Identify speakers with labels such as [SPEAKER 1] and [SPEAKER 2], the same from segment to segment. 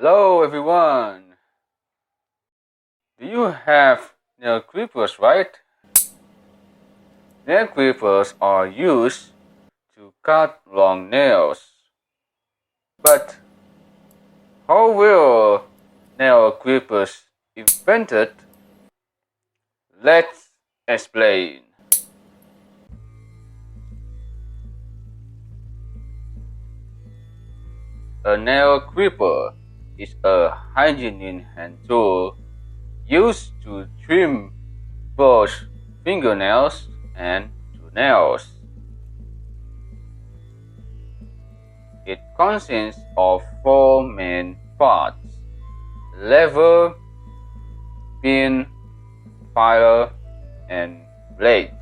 [SPEAKER 1] Hello everyone! Do you have nail clippers, right? Nail clippers are used to cut long nails. But how were nail clippers invented? Let's explain. A nail clipper is a hygienic hand tool used to trim both fingernails and toenails. It consists of four main parts: lever, pin, file, and blades.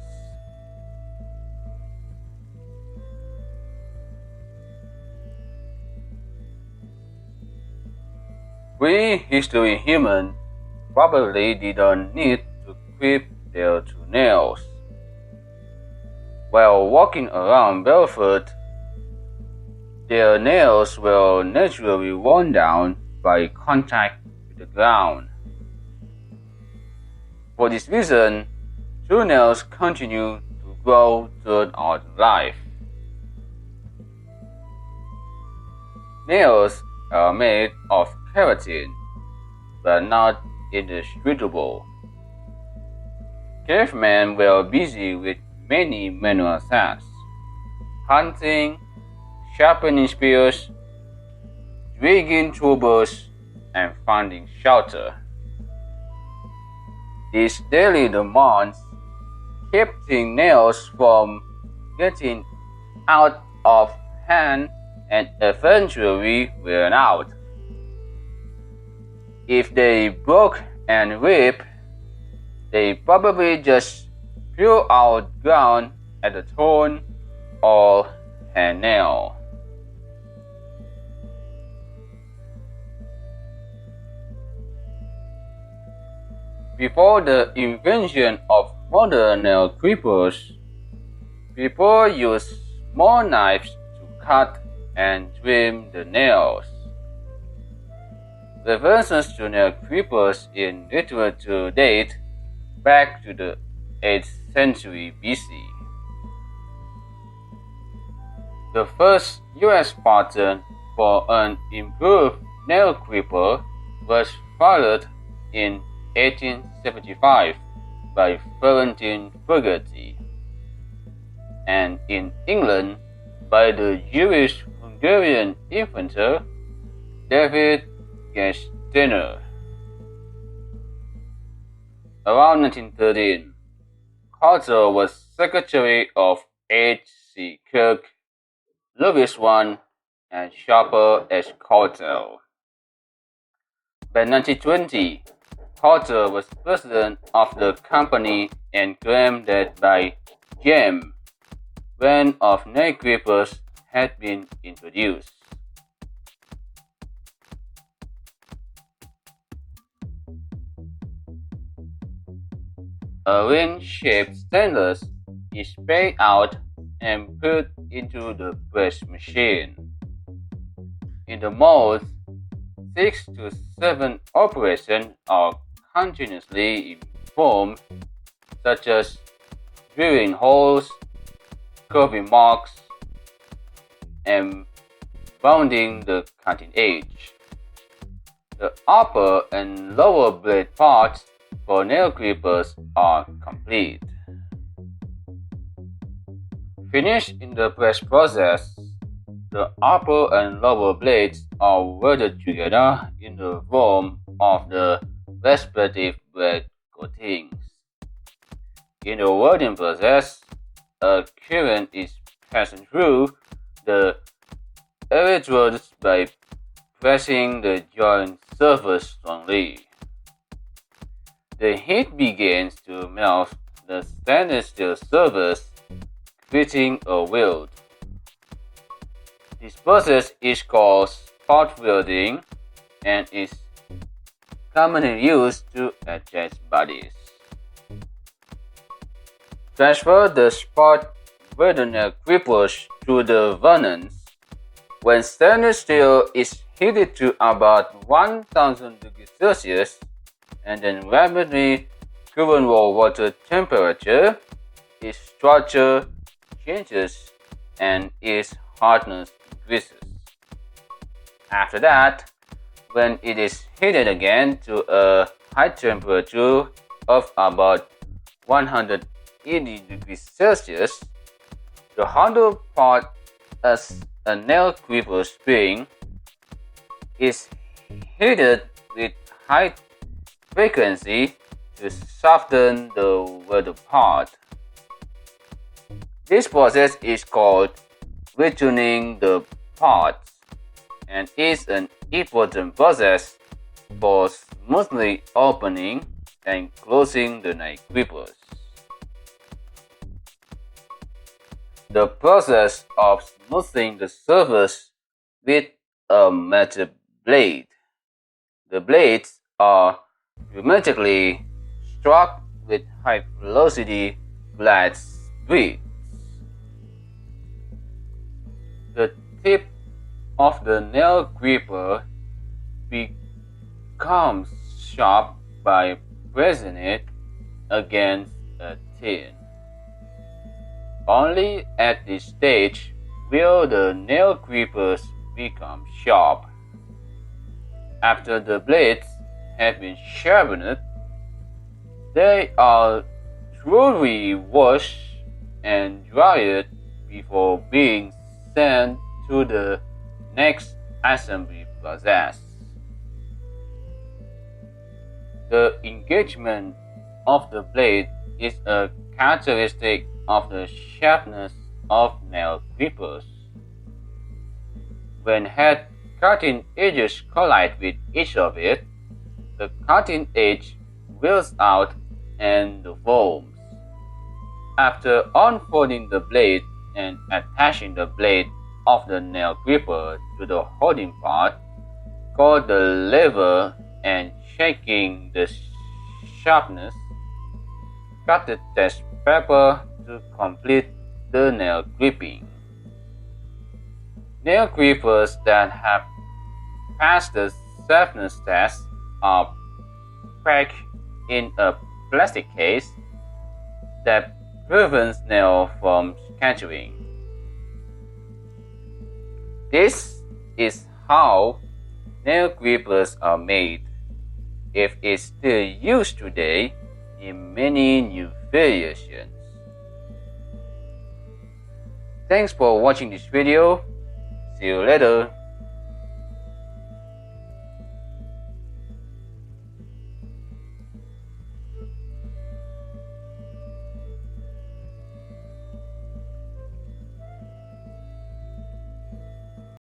[SPEAKER 1] Prehistory humans probably didn't need to clip their toenails. While walking around barefoot, their nails were naturally worn down by contact with the ground. For this reason, toenails continue to grow throughout life. Nails are made of keratin, but not indestructible. Cavemen were busy with many manual tasks: hunting, sharpening spears, digging tubers, and finding shelter. These daily demands kept nails from getting out of hand and eventually wear out. If they broke and ripped, they probably just peeled out ground at the toe or hand nail. Before the invention of modern nail clippers, people used small knives to cut and trim the nails. References to nail clippers in literature date back to the 8th century BC. The first US patent for an improved nail clipper was filed in 1875 by Florentine Fogarty, and in England by the Jewish-Hungarian inventor David Gersteiner. Around 1913, Carter was secretary of H.C. Kirk, Lewis I, and Sharper S. Carter. By 1920, Carter was president of the company and claimed that by Jan, brand of nail clippers had been introduced. A ring-shaped stainless is paid out and put into the press machine. In the mold, 6 to 7 operations are continuously performed, such as drilling holes, curving marks, and rounding the cutting edge. The upper and lower blade parts for nail clippers are complete. Finished in the press process, the upper and lower blades are welded together in the form of the respective blade coatings. In the welding process, a current is passing through the electrodes by pressing the joint surface strongly. The heat begins to melt the stainless steel surface, creating a weld. This process is called spot welding and is commonly used to attach bodies. Transfer the spot welded nail clippers to the furnace. When stainless steel is heated to about 1000 degrees Celsius and then rapidly cooled water temperature, its structure changes and its hardness increases. After that, when it is heated again to a high temperature of about 180 degrees Celsius, the hollow part as a nail clipper spring is heated with high frequency to soften the welded part. This process is called retuning the parts and is an important process for smoothly opening and closing the nail clippers. The process of smoothing the surface with a metal blade. The blades are geometrically struck with high velocity glass beads. The tip of the nail clipper becomes sharp by pressing it against a tin. Only at this stage will the nail clippers become sharp. After the blades have been sharpened, they are thoroughly washed and dried before being sent to the next assembly process. The engagement of the blade is a characteristic of the sharpness of nail clippers. When head cutting edges collide with each of it, the cutting edge wheels out and forms. After unfolding the blade and attaching the blade of the nail clipper to the holding part, called the lever, and shaking the sharpness, cut the test paper to complete the nail clipping. Nail clippers that have passed the sharpness test are packed in a plastic case that prevents nail from scattering. This is how nail clippers are made. It is still used today in many new variations. Thanks for watching this video. See you later.